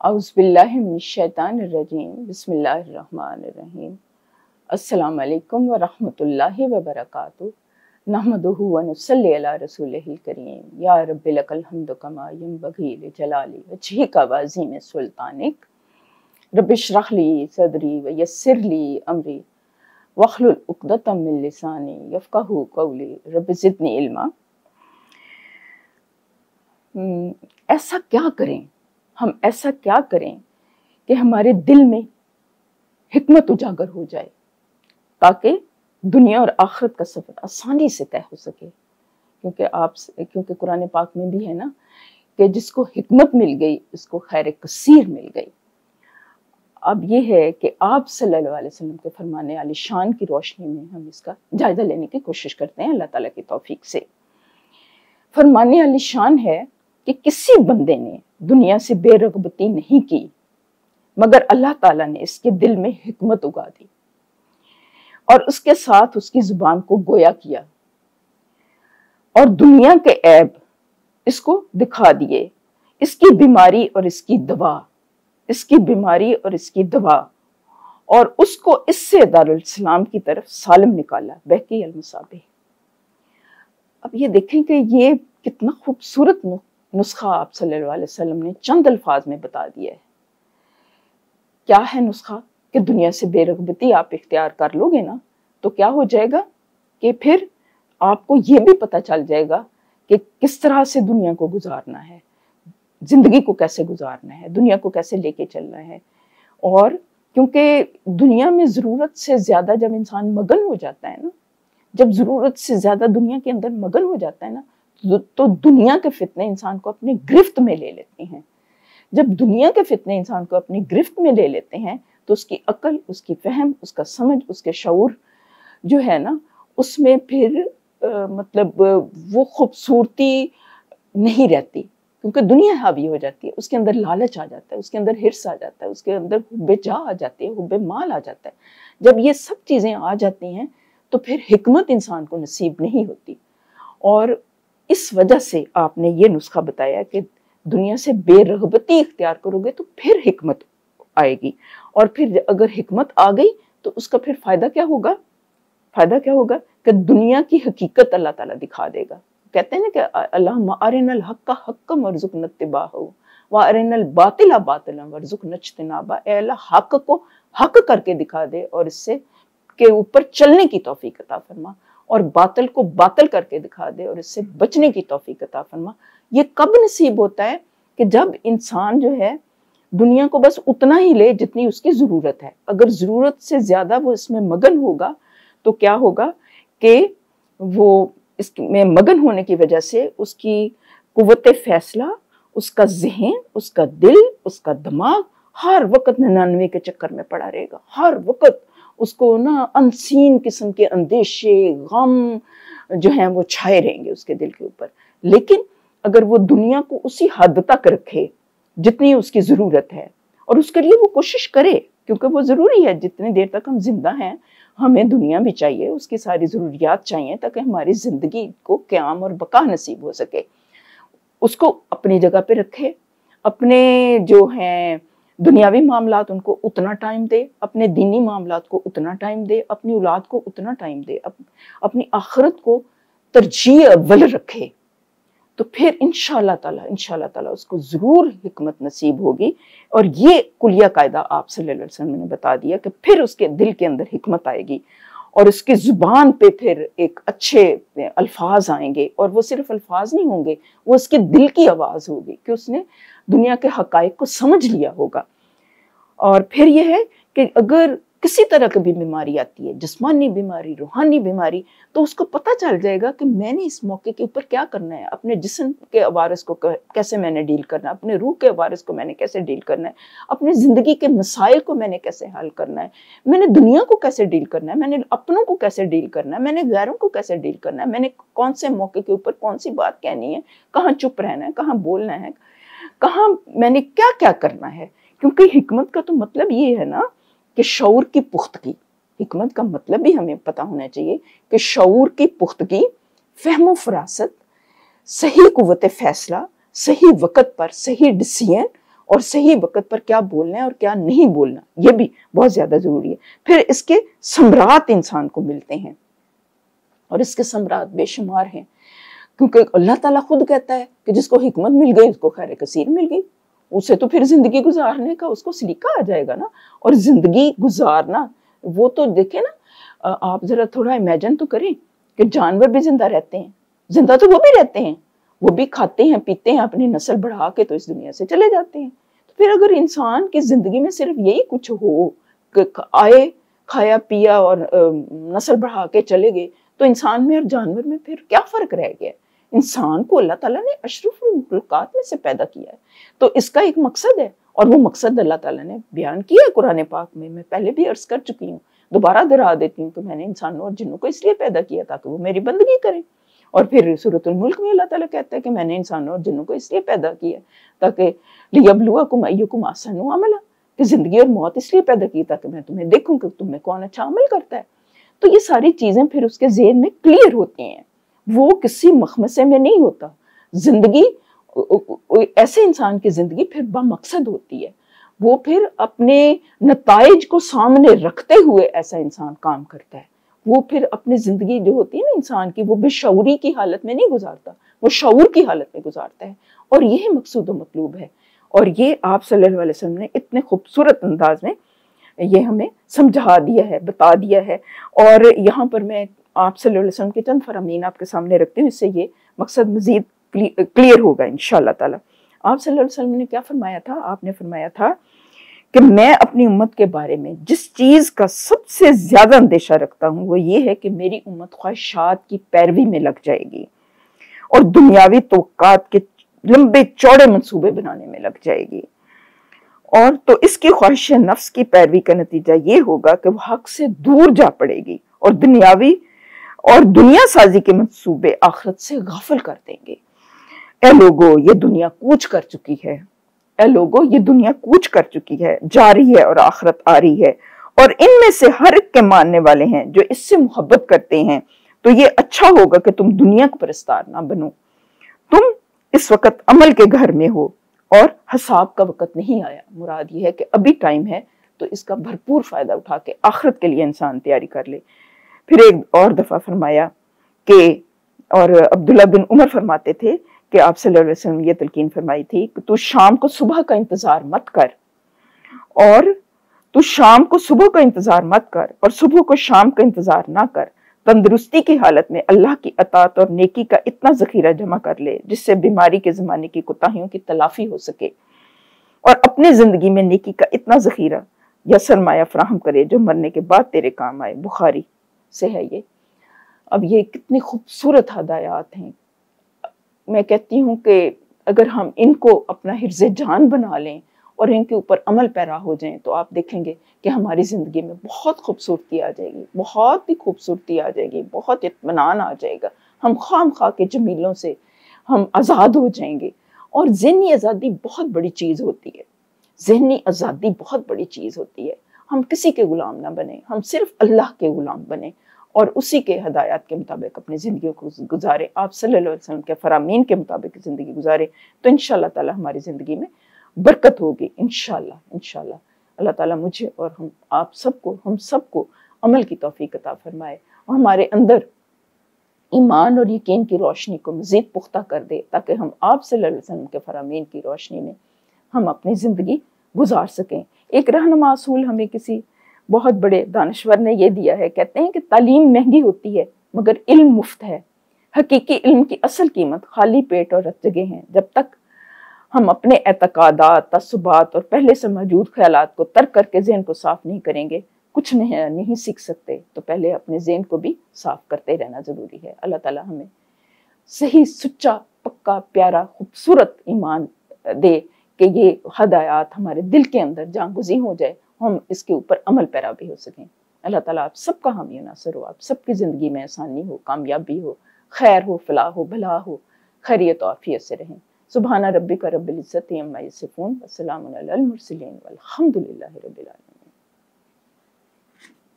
اعوذ باللہ من الشیطان الرجیم بسم اللہ الرحمن الرحیم السلام علیکم ورحمۃ اللہ وبرکاتہ نحمدہ ونصلی علی رسولہ الکریم یا رب لک الحمد کما ینبغی لجلال وجہک وعظیم سلطانک رب اشرح لی صدری ویسر لی امری واحلل عقدۃ من لسانی یفقہوا قولی رب زدنی علما۔ ایسا کیا کریں، ہم ایسا کیا کریں کہ ہمارے دل میں حکمت اجاگر ہو جائے تاکہ دنیا اور آخرت کا سفر آسانی سے طے ہو سکے۔ کیونکہ قرآن پاک میں بھی ہے نا کہ جس کو حکمت مل گئی اس کو خیر کثیر مل گئی۔ اب یہ ہے کہ آپ صلی اللہ علیہ وسلم کے فرمانے علی شان کی روشنی میں ہم اس کا جائزہ لینے کی کوشش کرتے ہیں اللہ تعالیٰ کی توفیق سے۔ فرمانے علی شان ہے کہ کسی بندے نے دنیا سے بے رغبتی نہیں کی مگر اللہ تعالیٰ نے اس کے دل میں حکمت اگا دی اور اس کے ساتھ اس کی زبان کو گویا کیا اور دنیا کے عیب اس کو دکھا دیے، اس کی بیماری اور اس کی دوا، اس کی بیماری اور اس کی دوا، اور اس کو اس سے دارالسلام کی طرف سالم نکالا بہکی المصابیح۔ اب یہ دیکھیں کہ یہ کتنا خوبصورت نسخہ آپ صلی اللہ علیہ وسلم نے چند الفاظ میں بتا دیا ہے۔ کیا ہے نسخہ؟ کہ دنیا سے بے رغبتی آپ اختیار کر لو گے نا تو کیا ہو جائے گا کہ پھر آپ کو یہ بھی پتہ چل جائے گا کہ کس طرح سے دنیا کو گزارنا ہے، زندگی کو کیسے گزارنا ہے، دنیا کو کیسے لے کے چلنا ہے۔ اور کیونکہ دنیا میں ضرورت سے زیادہ جب انسان مگن ہو جاتا ہے نا، جب ضرورت سے زیادہ دنیا کے اندر مگن ہو جاتا ہے نا تو دنیا کے فتنے انسان کو اپنی گرفت میں لے لیتے ہیں۔ جب دنیا کے فتنے انسان کو اپنی گرفت میں لے لیتے ہیں تو اس کی عقل، اس کی فہم، اس کا سمجھ، اس کے شعور جو ہے نا اس میں پھر مطلب وہ خوبصورتی نہیں رہتی، کیونکہ دنیا حاوی ہو جاتی ہے، اس کے اندر لالچ آ جاتا ہے، اس کے اندر حرص آ جاتا ہے، اس کے اندر حب جاہ آ جاتی ہے، حب مال آ جاتا ہے۔ جب یہ سب چیزیں آ جاتی ہیں تو پھر حکمت انسان کو نصیب نہیں ہوتی۔ اور اس وجہ سے آپ نے یہ نسخہ بتایا کہ دنیا سے بے رغبتی اختیار کرو گے تو پھر حکمت آئے گی، اور پھر اگر حکمت آ گئی تو اس کا پھر فائدہ کیا ہوگا؟ فائدہ کیا ہوگا کہ دنیا کی حقیقت اللہ تعالیٰ دکھا دے گا۔ کہتے ہیں نا کہ اللہم ارنا الحق حقا وارزقنا اتباعہ وارنا الباطل باطلا وارزقنا اجتنابہ۔ اے اللہ حق کو حق کر کے دکھا دے اور اس سے کے اوپر چلنے کی توفیق عطا فرما، اور باطل کو باطل کر کے دکھا دے اور اس سے بچنے کی توفیق عطا فرما۔ یہ کب نصیب ہوتا ہے؟ کہ جب انسان جو ہے دنیا کو بس اتنا ہی لے جتنی اس کی ضرورت ہے۔ اگر ضرورت سے زیادہ وہ اس میں مگن ہوگا تو کیا ہوگا کہ وہ اس میں مگن ہونے کی وجہ سے اس کی قوت فیصلہ، اس کا ذہن، اس کا دل، اس کا دماغ ہر وقت 99 کے چکر میں پڑا رہے گا۔ ہر وقت اس کو نا انسین قسم کے اندیشے، غم جو ہیں وہ چھائے رہیں گے اس کے دل کے اوپر۔ لیکن اگر وہ دنیا کو اسی حد تک رکھے جتنی اس کی ضرورت ہے، اور اس کے لیے وہ کوشش کرے، کیونکہ وہ ضروری ہے، جتنی دیر تک ہم زندہ ہیں ہمیں دنیا بھی چاہیے، اس کی ساری ضروریات چاہیے تاکہ ہماری زندگی کو قیام اور بقا نصیب ہو سکے۔ اس کو اپنی جگہ پہ رکھے، اپنے جو ہیں دنیاوی معاملات ان کو اتنا ٹائم دے، اپنے دینی معاملات کو اتنا ٹائم دے، اپنی اولاد کو اتنا ٹائم دے، اپنی آخرت کو ترجیح اول رکھے، تو پھر انشاءاللہ تعالیٰ اس کو ضرور حکمت نصیب ہوگی۔ اور یہ کلیہ قاعدہ آپ صلی اللہ علیہ وسلم نے بتا دیا کہ پھر اس کے دل کے اندر حکمت آئے گی اور اس کی زبان پہ پھر ایک اچھے الفاظ آئیں گے، اور وہ صرف الفاظ نہیں ہوں گے، وہ اس کے دل کی آواز ہوگی کہ اس نے دنیا کے حقائق کو سمجھ لیا ہوگا۔ اور پھر یہ ہے کہ اگر کسی طرح کی بھی بیماری آتی ہے، جسمانی بیماری، روحانی بیماری، تو اس کو پتہ چل جائے گا کہ میں نے اس موقع کے اوپر کیا کرنا ہے، اپنے جسم کے عوارض کو کیسے میں نے ڈیل کرنا ہے، اپنے روح کے عوارض کو میں نے کیسے ڈیل کرنا ہے، اپنی زندگی کے مسائل کو میں نے کیسے حل کرنا ہے، میں نے دنیا کو کیسے ڈیل کرنا ہے، میں نے اپنوں کو کیسے ڈیل کرنا ہے، میں نے غیروں کو کیسے ڈیل کرنا ہے، میں نے کون سے موقع کے اوپر کون سی بات کہنی ہے، کہاں چپ رہنا ہے، کہاں بولنا ہے، کہاں میں نے کیا کیا کرنا ہے۔ کیونکہ حکمت کا تو مطلب یہ ہے نا کہ شعور کی پختگی۔ حکمت کا مطلب بھی ہمیں پتہ ہونا چاہیے کہ شعور کی پختگی، فہم و فراست، صحیح قوت فیصلہ، صحیح وقت پر صحیح ڈیسیژن اور صحیح وقت پر کیا بولنا ہے اور کیا نہیں بولنا، یہ بھی بہت زیادہ ضروری ہے۔ پھر اس کے ثمرات انسان کو ملتے ہیں، اور اس کے ثمرات بے شمار ہیں، کیونکہ اللہ تعالیٰ خود کہتا ہے کہ جس کو حکمت مل گئی اس کو خیر کثیر مل گئی، اسے تو پھر زندگی گزارنے کا اس کو سلیقہ آ جائے گا نا۔ اور زندگی گزارنا وہ تو دیکھیں نا، آپ ذرا تھوڑا امیجن تو کریں کہ جانور بھی زندہ رہتے ہیں، زندہ تو وہ بھی رہتے ہیں، وہ بھی کھاتے ہیں پیتے ہیں، اپنی نسل بڑھا کے تو اس دنیا سے چلے جاتے ہیں۔ تو پھر اگر انسان کی زندگی میں صرف یہی کچھ ہو کہ آئے کھایا پیا اور نسل بڑھا کے چلے گئے، تو انسان میں اور جانور میں پھر کیا فرق رہ گیا؟ انسان کو اللہ تعالیٰ نے اشرف المخلوقات میں سے پیدا کیا ہے، تو اس کا ایک مقصد ہے، اور وہ مقصد اللہ تعالیٰ نے بیان کیا ہے قرآن پاک میں پہلے بھی عرض کر چکی ہوں، دوبارہ دہرا دیتی ہوں کہ میں نے انسانوں اور جنوں کو اس لیے پیدا کیا تاکہ وہ میری بندگی کریں۔ اور پھر سورۃ الملک میں اللہ تعالیٰ کہتا ہے کہ میں نے انسانوں اور جنوں کو اس لیے پیدا کیا تاکہ لِیَبْلُوَکُمْ أَیُّکُمْ أَحْسَنُ عَمَلًا، کہ زندگی اور موت اس لیے پیدا کی تاکہ میں تمہیں دیکھوں کہ تم میں کون اچھا عمل کرتا ہے۔ تو یہ ساری چیزیں پھر اس کے ذہن میں کلیئر ہوتی ہیں، وہ کسی مخمسے میں نہیں ہوتا۔ زندگی ایسے انسان کی زندگی پھر بامقصد ہوتی ہے، وہ پھر اپنے نتائج کو سامنے رکھتے ہوئے ایسا انسان کام کرتا ہے، وہ پھر اپنی زندگی جو ہوتی ہے نا انسان کی، وہ بے شعوری کی حالت میں نہیں گزارتا، وہ شعور کی حالت میں گزارتا ہے، اور یہ مقصود و مطلوب ہے۔ اور یہ آپ صلی اللہ علیہ وسلم نے اتنے خوبصورت انداز میں یہ ہمیں سمجھا دیا ہے، بتا دیا ہے۔ اور یہاں پر میں آپ صلی اللہ علیہ وسلم کے چند فرامین آپ کے سامنے رکھتی ہوں، اس سے یہ مقصد مزید کلیئر ہوگا انشاءاللہ تعالی۔ آپ صلی اللہ علیہ وسلم نے کیا فرمایا تھا؟ آپ نے فرمایا تھا کہ میں اپنی امت کے بارے میں جس چیز کا سب سے زیادہ اندیشہ رکھتا ہوں وہ یہ ہے کہ میری امت خواہشات کی پیروی میں لگ جائے گی اور دنیاوی توقعات کے لمبے چوڑے منصوبے بنانے میں لگ جائے گی، اور تو اس کی خواہش نفس کی پیروی کا نتیجہ یہ ہوگا کہ وہ حق سے دور جا پڑے گی اور دنیا سازی کے منصوبے آخرت سے غافل کر دیں گے۔ اے لوگو یہ دنیا کوچ کر چکی ہے، اے لوگو یہ دنیا کوچ کر چکی ہے، جا رہی ہے اور آخرت آ رہی ہے، اور ان میں سے ہر ایک کے ماننے والے ہیں جو اس سے محبت کرتے ہیں، تو یہ اچھا ہوگا کہ تم دنیا کا پرستار نہ بنو۔ تم اس وقت عمل کے گھر میں ہو اور حساب کا وقت نہیں آیا، مراد یہ ہے کہ ابھی ٹائم ہے، تو اس کا بھرپور فائدہ اٹھا کے آخرت کے لیے انسان تیاری کر لے۔ پھر ایک اور دفعہ فرمایا کہ، اور عبداللہ بن عمر فرماتے تھے کہ آپ صلی اللہ علیہ وسلم یہ تلقین فرمائی تھی کہ تو شام کو صبح کا انتظار مت کر، اور تو شام کو صبح کا انتظار مت کر اور صبح کو شام کا انتظار نہ کر، تندرستی کی حالت میں اللہ کی اطاعت اور نیکی کا اتنا ذخیرہ جمع کر لے جس سے بیماری کے زمانے کی کوتاہیوں کی تلافی ہو سکے، اور اپنی زندگی میں نیکی کا اتنا ذخیرہ یا سرمایہ فراہم کرے جو مرنے کے بعد تیرے کام آئے۔ بخاری سے ہے یہ۔ اب یہ کتنی خوبصورت ہدایات ہیں، میں کہتی ہوں کہ اگر ہم ان کو اپنا حرز جان بنا لیں اور ان کے اوپر عمل پیرا ہو جائیں تو آپ دیکھیں گے کہ ہماری زندگی میں بہت خوبصورتی آ جائے گی، بہت ہی خوبصورتی آ جائے گی، بہت اطمینان آ جائے گا، ہم خام خواہ کے جمیلوں سے ہم آزاد ہو جائیں گے۔ اور ذہنی آزادی بہت بڑی چیز ہوتی ہے، ذہنی آزادی بہت بڑی چیز ہوتی ہے۔ ہم کسی کے غلام نہ بنیں، ہم صرف اللہ کے غلام بنیں اور اسی کے ہدایات کے مطابق اپنی زندگی کو گزارے، آپ صلی اللہ علیہ وسلم کے فرامین کے مطابق زندگی گزارے، تو انشاءاللہ تعالی ہماری زندگی میں برکت ہوگی انشاءاللہ۔ انشاءاللہ اللہ تعالیٰ مجھے اور ہم سب کو عمل کی توفیق عطا فرمائے اور ہمارے اندر ایمان اور یقین کی روشنی کو مزید پختہ کر دے، تاکہ ہم آپ صلی اللہ علیہ وسلم کے فرامین کی روشنی میں ہم اپنی زندگی گزار سکیں۔ ایک رہنما اصول ہمیں کسی بہت بڑے دانشور نے یہ دیا ہے، کہتے ہیں کہ تعلیم مہنگی ہوتی ہے مگر علم مفت ہے، حقیقی علم کی اصل قیمت خالی پیٹ اور رت جگہ ہیں۔ جب تک ہم اپنے اعتقادات، تعصبات اور پہلے سے موجود خیالات کو ترک کر کے ذہن کو صاف نہیں کریں گے کچھ نہیں سیکھ سکتے، تو پہلے اپنے ذہن کو بھی صاف کرتے رہنا ضروری ہے۔ اللہ تعالیٰ ہمیں صحیح، سچا، پکا، پیارا، خوبصورت ایمان دے کہ یہ ہدایات ہمارے دل کے اندر جانگزی ہو جائے، ہم اس کے اوپر عمل پیرا بھی ہو سکیں۔ اللہ تعالیٰ آپ سب کا حامی و ناصر ہو، آپ سب کی زندگی میں آسانی ہو، کامیابی ہو، خیر ہو، فلاح ہو، بھلا ہو، خیریت و عافیت سے رہیں۔ سبحان ربک رب العزت عما یصفون، وسلام علی المرسلین والحمد للہ رب العالمین۔